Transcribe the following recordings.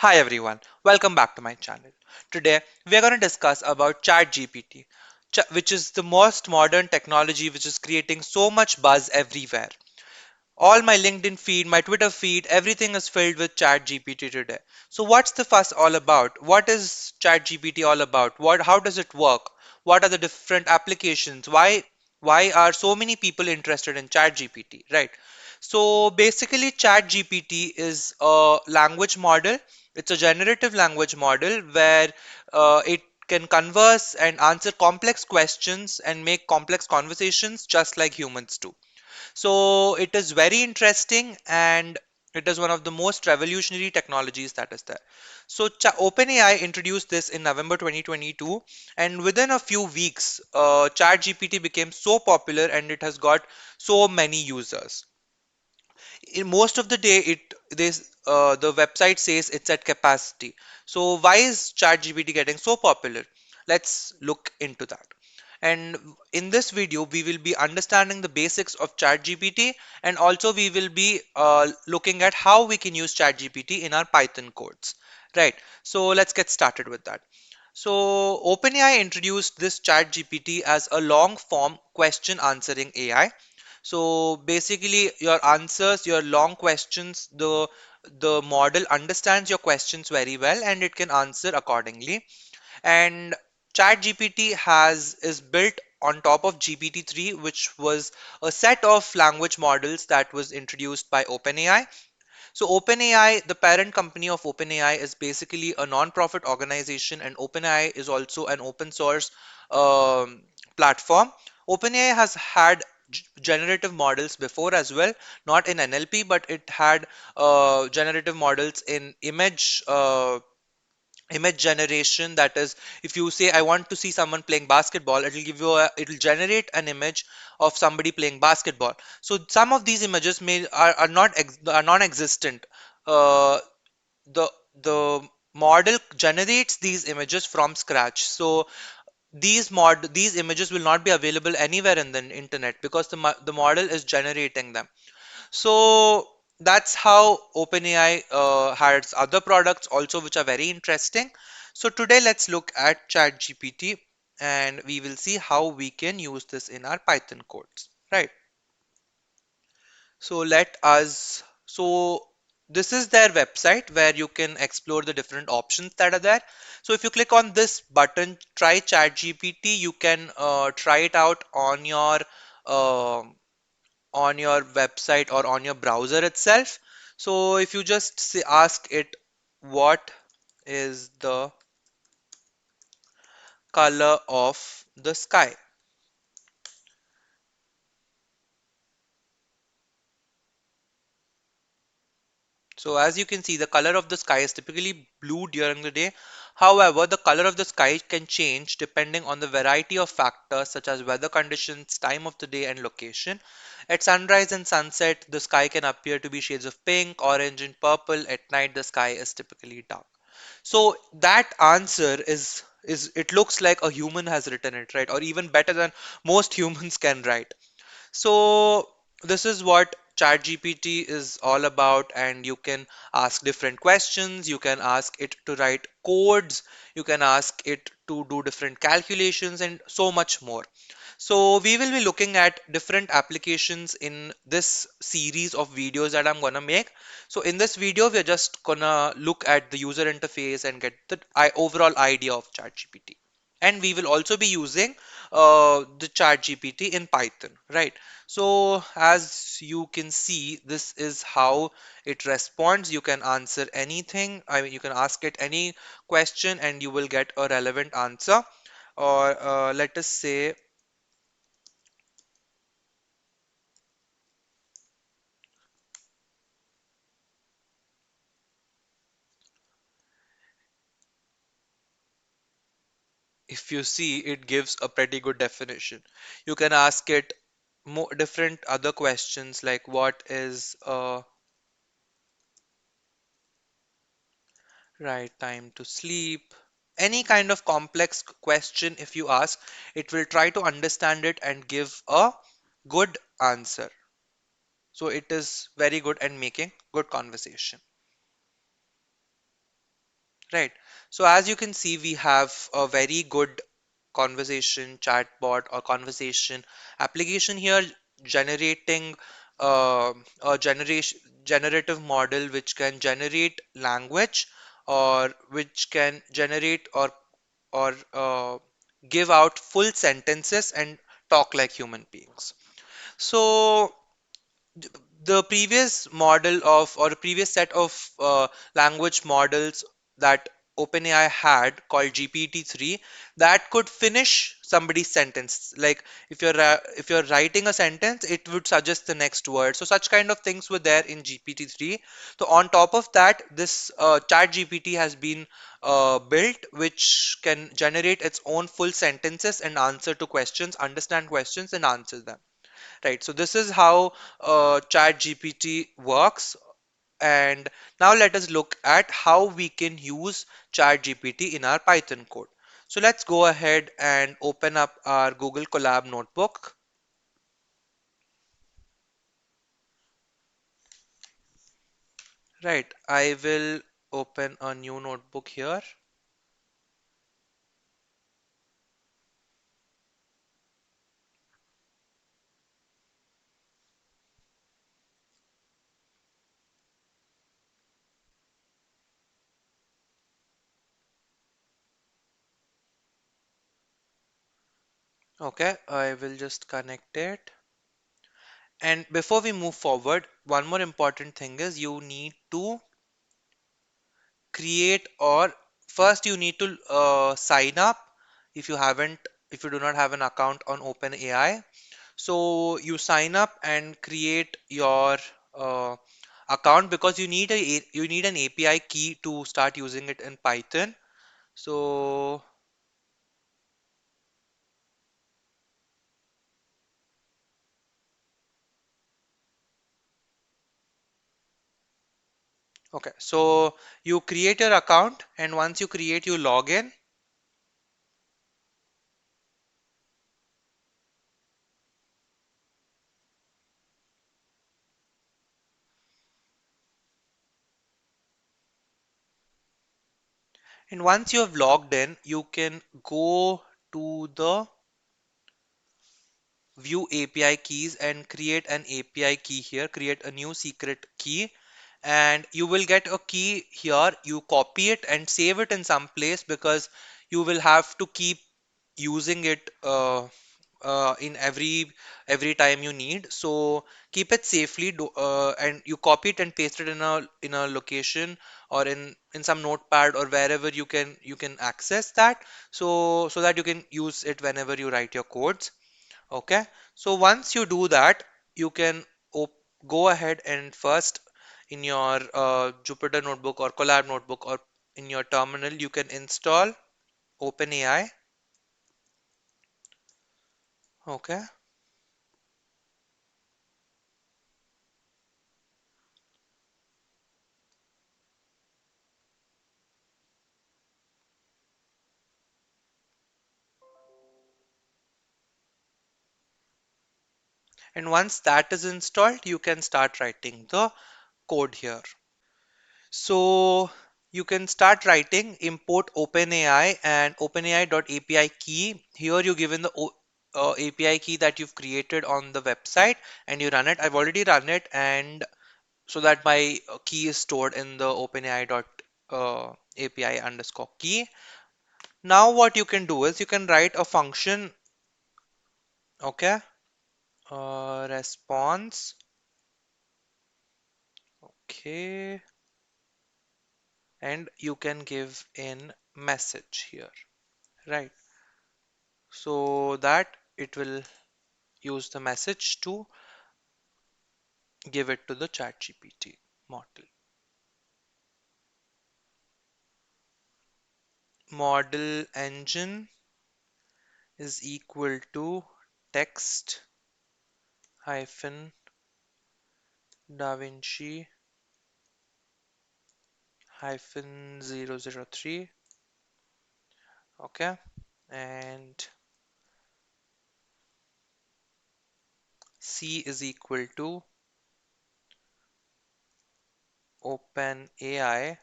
Hi everyone, welcome back to my channel. Today we are going to discuss about ChatGPT, which is the most modern technology which is creating so much buzz everywhere. All my LinkedIn feed, my Twitter feed, everything is filled with ChatGPT today. So what's the fuss all about? What is ChatGPT all about? How does it work? What are the different applications? Why are so many people interested in ChatGPT, right? So basically ChatGPT is a language model. It's a generative language model where it can converse and answer complex questions and make complex conversations just like humans do. So it is very interesting and it is one of the most revolutionary technologies that is there. So OpenAI introduced this in November 2022, and within a few weeks, ChatGPT became so popular and it has got so many users. In most of the day, the website says it's at capacity. So why is ChatGPT getting so popular? Let's look into that. And in this video, we will be understanding the basics of ChatGPT, and also we will be looking at how we can use ChatGPT in our Python codes. Right. So let's get started with that. So OpenAI introduced this ChatGPT as a long form question answering AI. So basically your answers, your long questions, the model understands your questions very well and it can answer accordingly. And ChatGPT has is built on top of GPT-3, which was a set of language models that was introduced by OpenAI. So OpenAI, the parent company of OpenAI, is basically a non-profit organization, and OpenAI is also an open source um, platform. OpenAI has had generative models before as well, not in NLP, but it had generative models in image generation. That is, if you say I want to see someone playing basketball, it'll generate an image of somebody playing basketball. So some of these images are not are non-existent. uh, the the model generates these images from scratch. So these images will not be available anywhere in the internet because the model is generating them. So that's how OpenAI has other products also which are very interesting. So today let's look at ChatGPT and we will see how we can use this in our Python codes. Right. So this is their website where you can explore the different options that are there. So if you click on this button, try ChatGPT, you can try it out um on your website or on your browser itself. So if you just ask it what is the color of the sky. So as you can see, the color of the sky is typically blue during the day. However, the color of the sky can change depending on the variety of factors such as weather conditions, time of the day, and location. At sunrise and sunset, the sky can appear to be shades of pink, orange, and purple. At night, the sky is typically dark. So that answer is it looks like a human has written it, right? Or even better than most humans can write. So this is what ChatGPT is all about, and you can ask different questions, you can ask it to write codes, you can ask it to do different calculations, and so much more. So we will be looking at different applications in this series of videos that I'm gonna make. So in this video, we're just gonna look at the user interface and get the overall idea of ChatGPT. And we will also be using the ChatGPT in Python, right? So as you can see, this is how it responds. You can answer anything. I mean, you can ask it any question and you will get a relevant answer. Or let us say, if you see, it gives a pretty good definition. You can ask it more different other questions like what is right time to sleep. Any kind of complex question, if you ask, it will try to understand it and give a good answer. So it is very good and making good conversation. Right. So as you can see, we have a very good conversation chatbot or conversation application here generating a generative model which can generate language or which can generate or give out full sentences and talk like human beings. So the previous model of or the previous set of language models that OpenAI had called GPT-3 that could finish somebody's sentence. Like if you're writing a sentence, it would suggest the next word. So such kind of things were there in GPT-3. So on top of that, this Chat GPT has been built, which can generate its own full sentences and answer to questions, understand questions, and answer them. Right, so this is how ChatGPT works. And now let us look at how we can use ChatGPT in our Python code. So let's go ahead and open up our Google Colab notebook. Right, I will open a new notebook here. Okay, I will just connect it. And before we move forward, one more important thing is you need to create or first you need to sign up if you haven't if you do not have an account on OpenAI. So you sign up and create your account because you need an API key to start using it in Python. So okay, so you create your account and once you create you log in, and once you have logged in you can go to the view API keys and create an API key here, create a new secret key, and you will get a key here. You copy it and save it in some place because you will have to keep using it in every time you need. So keep it safely and you copy it and paste it in a location or in some notepad or wherever you can access that so that you can use it whenever you write your codes. Okay, so once you do that, you can go ahead and first in your Jupyter notebook or Colab notebook or in your terminal, you can install OpenAI. Okay, and once that is installed, you can start writing the code here. So you can start writing import OpenAI and OpenAI.api key. Here you given the API key that you've created on the website and you run it. I've already run it and so that my key is stored in the OpenAI dot API underscore key. Now what you can do is you can write a function, okay, response, okay, and you can give in message here, right? So that it will use the message to give it to the chat GPT model. Model engine is equal to text hyphen DaVinci hyphen 003. Okay, and C is equal to OpenAI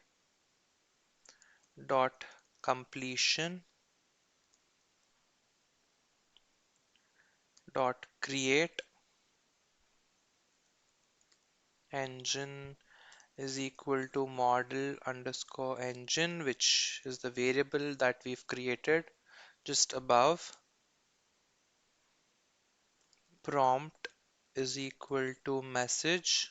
dot completion dot create engine is equal to model underscore engine, which is the variable that we've created just above. Prompt is equal to message.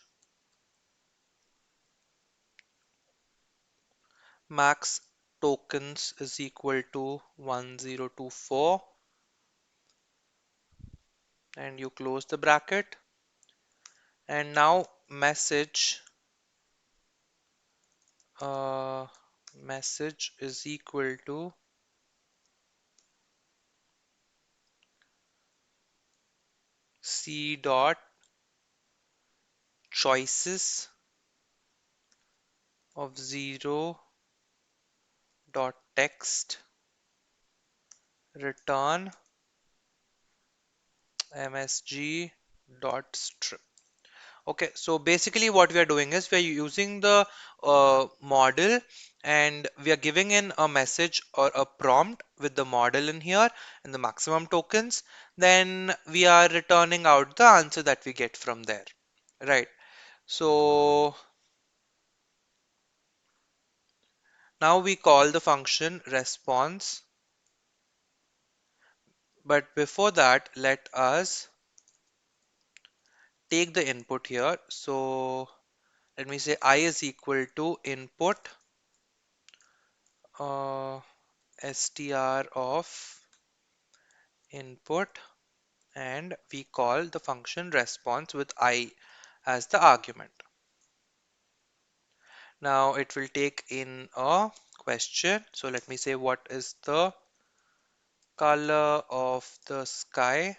Max tokens is equal to 1024, and you close the bracket. And now uh, message is equal to c dot choices of 0 dot text return msg dot string. Okay, so basically what we are doing is we are using the model, and we are giving in a message or a prompt with the model in here and the maximum tokens. Then we are returning out the answer that we get from there. Right. So now we call the function response. But before that, let us take the input here. So let me say I is equal to input uh, str of input, and we call the function response with I as the argument. Now it will take in a question. So let me say what is the color of the sky.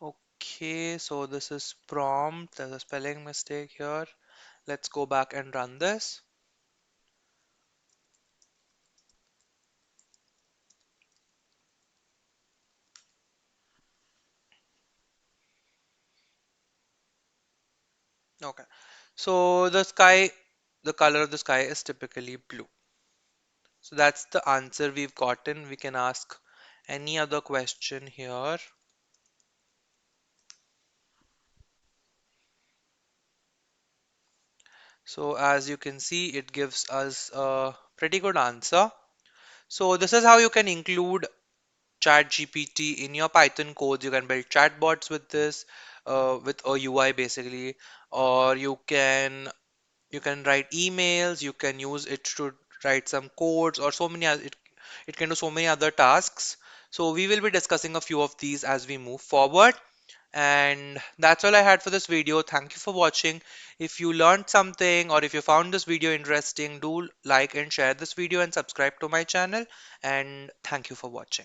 Okay, so this is prompt. There's a spelling mistake here. Let's go back and run this. Okay, so the color of the sky is typically blue. So that's the answer we've gotten. We can ask any other question here. So as you can see, it gives us a pretty good answer. So this is how you can include ChatGPT in your Python codes. You can build chatbots with this, with a UI basically, or you can write emails. You can use it to write some codes or so many. It can do so many other tasks. So we will be discussing a few of these as we move forward. And that's all I had for this video. Thank you for watching. If you learned something or if you found this video interesting, do like and share this video and subscribe to my channel. And thank you for watching.